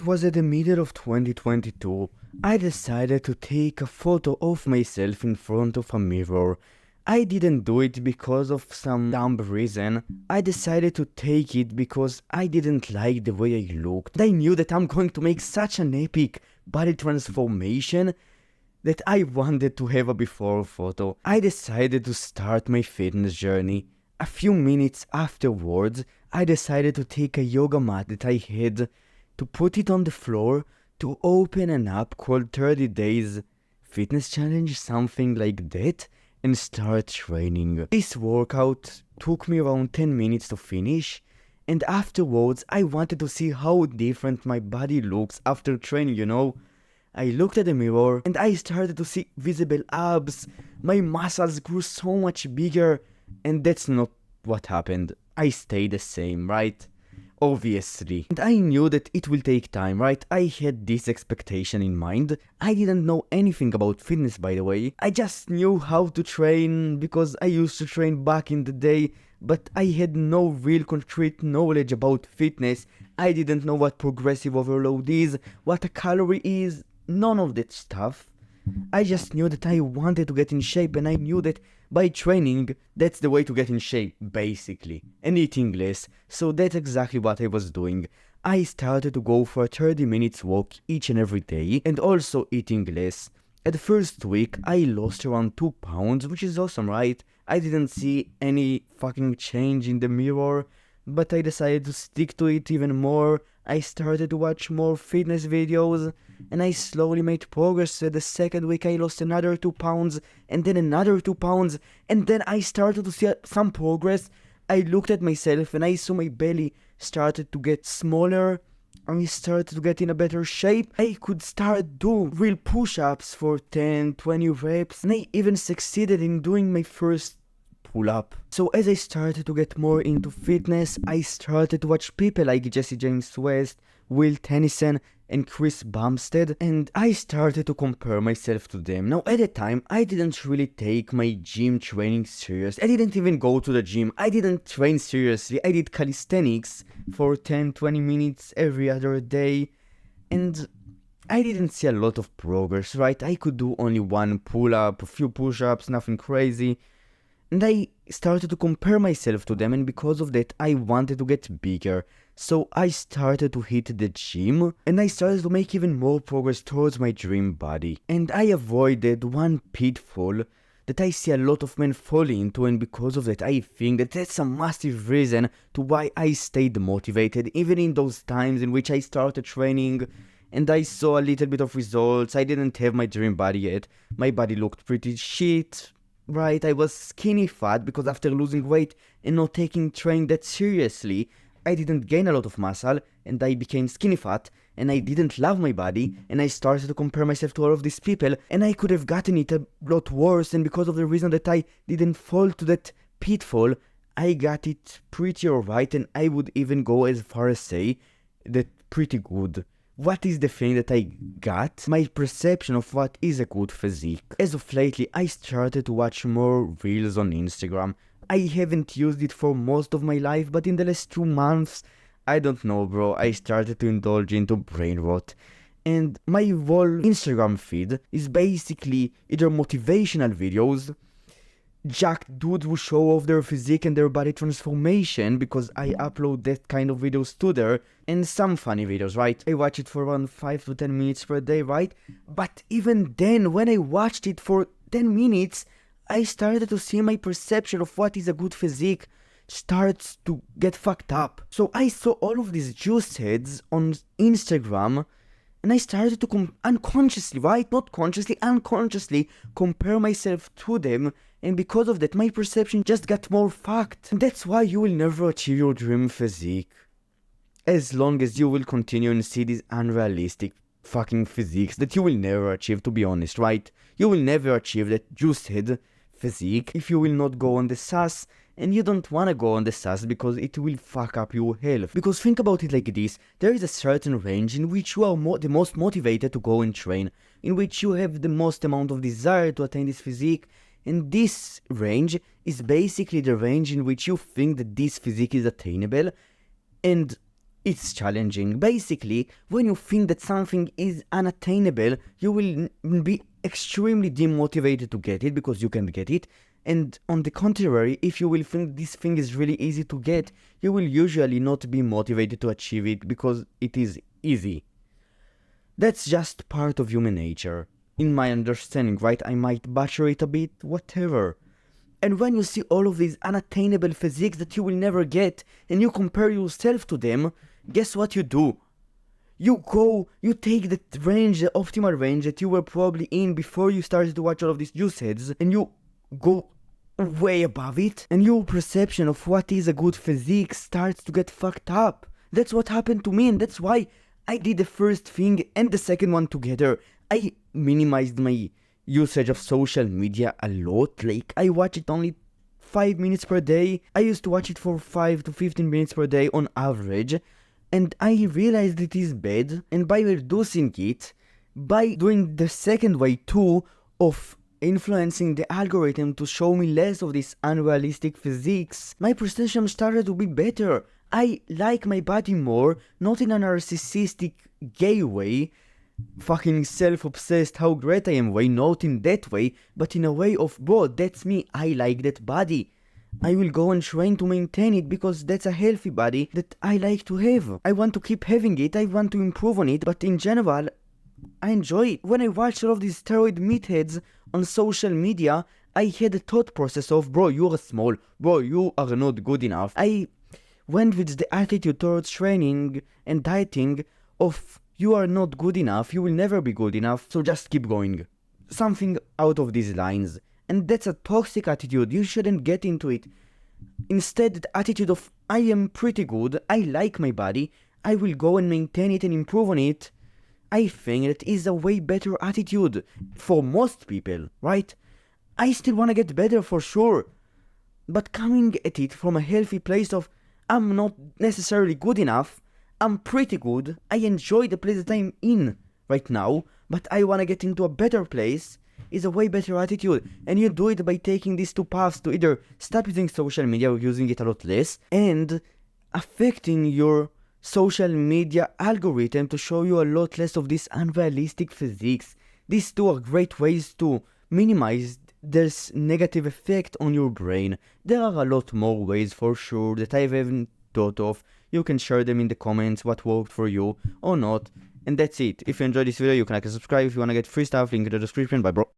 It was at the middle of 2022. I decided to take a photo of myself in front of a mirror. I didn't do it because of some dumb reason. I decided to take it because I didn't like the way I looked. I knew that I'm going to make such an epic body transformation that I wanted to have a before photo. I decided to start my fitness journey. A few minutes afterwards, I decided to take a yoga mat that I had, to put it on the floor, to open an app called 30 Days Fitness Challenge, something like that, and start training. This workout took me around 10 minutes to finish, and afterwards I wanted to see how different my body looks after training. I looked at the mirror and I started to see visible abs. My muscles grew so much bigger, and that's not what happened. I stayed the same, right? Obviously. And I knew that it will take time, right? I had this expectation in mind. I didn't know anything about fitness, by the way. I just knew how to train because I used to train back in the day, but I had no real concrete knowledge about fitness. I didn't know what progressive overload is, what a calorie is, none of that stuff. I just knew that I wanted to get in shape, and I knew that by training, that's the way to get in shape, basically, and eating less. So that's exactly what I was doing. I started to go for a 30 minutes walk each and every day, and also eating less. At the first week, I lost around 2 pounds, which is awesome, right? I didn't see any fucking change in the mirror, but I decided to stick to it even more. I started to watch more fitness videos, and I slowly made progress. At the second week I lost another 2 pounds, and then another 2 pounds, and then I started to see some progress. I looked at myself and I saw my belly started to get smaller. I started to get in a better shape. I could start do real push-ups for 10-20 reps, and I even succeeded in doing my first pull-up. So as I started to get more into fitness, I started to watch people like Jesse James West, Will Tennyson, and Chris Bumstead, and I started to compare myself to them. Now at the time, I didn't really take my gym training serious. I didn't even go to the gym. I didn't train seriously. I did calisthenics for 10-20 minutes every other day, and I didn't see a lot of progress, right? I could do only one pull-up, a few push-ups, nothing crazy. And I started to compare myself to them, and because of that I wanted to get bigger. So I started to hit the gym, and I started to make even more progress towards my dream body. And I avoided one pitfall that I see a lot of men fall into, and because of that I think that that's a massive reason to why I stayed motivated, even in those times in which I started training and I saw a little bit of results. I didn't have my dream body yet. My body looked pretty shit. Right, I was skinny fat because after losing weight and not taking training that seriously, I didn't gain a lot of muscle, and I became skinny fat, and I didn't love my body, and I started to compare myself to all of these people, and I could have gotten it a lot worse, and because of the reason that I didn't fall to that pitfall, I got it pretty alright, and I would even go as far as say that pretty good. What is the thing that I got? My perception of what is a good physique. As of lately, I started to watch more reels on Instagram. I haven't used it for most of my life, but in the last 2 months, I don't know, bro, I started to indulge into brain rot. And my whole Instagram feed is basically either motivational videos, jacked dudes who show off their physique and their body transformation, because I upload that kind of videos to there, and some funny videos, right? I watch it for around 5 to 10 minutes per day, right? But even then, when I watched it for 10 minutes, I started to see my perception of what is a good physique starts to get fucked up. So I saw all of these juice heads on Instagram, and I started to unconsciously, right? Not consciously, unconsciously compare myself to them, and because of that, my perception just got more fucked. And that's why you will never achieve your dream physique. As long as you will continue and see these unrealistic fucking physiques that you will never achieve, to be honest, right? You will never achieve that juice head physique if you will not go on the sus, and you don't wanna go on the sus because it will fuck up your health. Because think about it like this, there is a certain range in which you are the most motivated to go and train, in which you have the most amount of desire to attain this physique, and this range is basically the range in which you think that this physique is attainable, and it's challenging. Basically, when you think that something is unattainable, you will be extremely demotivated to get it because you can't get it. And on the contrary, if you will think this thing is really easy to get, you will usually not be motivated to achieve it because it is easy. That's just part of human nature. In my understanding, right? I might butcher it a bit, whatever. And when you see all of these unattainable physiques that you will never get, and you compare yourself to them, guess what you do? You take the range, the optimal range that you were probably in before you started to watch all of these juiceheads, and you go way above it, and your perception of what is a good physique starts to get fucked up. That's what happened to me, and that's why I did the first thing and the second one together. I minimized my usage of social media a lot. Like, I watch it only 5 minutes per day. I used to watch it for 5 to 15 minutes per day on average, and I realized it is bad. And by reducing it, by doing the second way too, of influencing the algorithm to show me less of these unrealistic physiques, my perception started to be better. I like my body more, not in a narcissistic gay way, fucking self-obsessed how great I am way, not in that way, but in a way of, bro, that's me, I like that body. I will go and train to maintain it because that's a healthy body that I like to have. I want to keep having it, I want to improve on it, but in general, I enjoy it. When I watch all of these steroid meatheads on social media, I had a thought process of, bro, you are small, bro, you are not good enough. I went with the attitude towards training and dieting of, you are not good enough, you will never be good enough, so just keep going. Something out of these lines. And that's a toxic attitude, you shouldn't get into it. Instead, the attitude of, I am pretty good, I like my body, I will go and maintain it and improve on it, I think that is a way better attitude for most people, right? I still wanna get better for sure, but coming at it from a healthy place of, I'm not necessarily good enough, I'm pretty good, I enjoy the place that I'm in right now, but I wanna get into a better place, is a way better attitude. And you do it by taking these two paths to either stop using social media or using it a lot less, and affecting your social media algorithm to show you a lot less of these unrealistic physiques. These two are great ways to minimize this negative effect on your brain. There are a lot more ways for sure that I haven't thought of. You can share them in the comments what worked for you or not. And that's it. If you enjoyed this video, you can like and subscribe. If you wanna get free stuff, link in the description. Bye bro.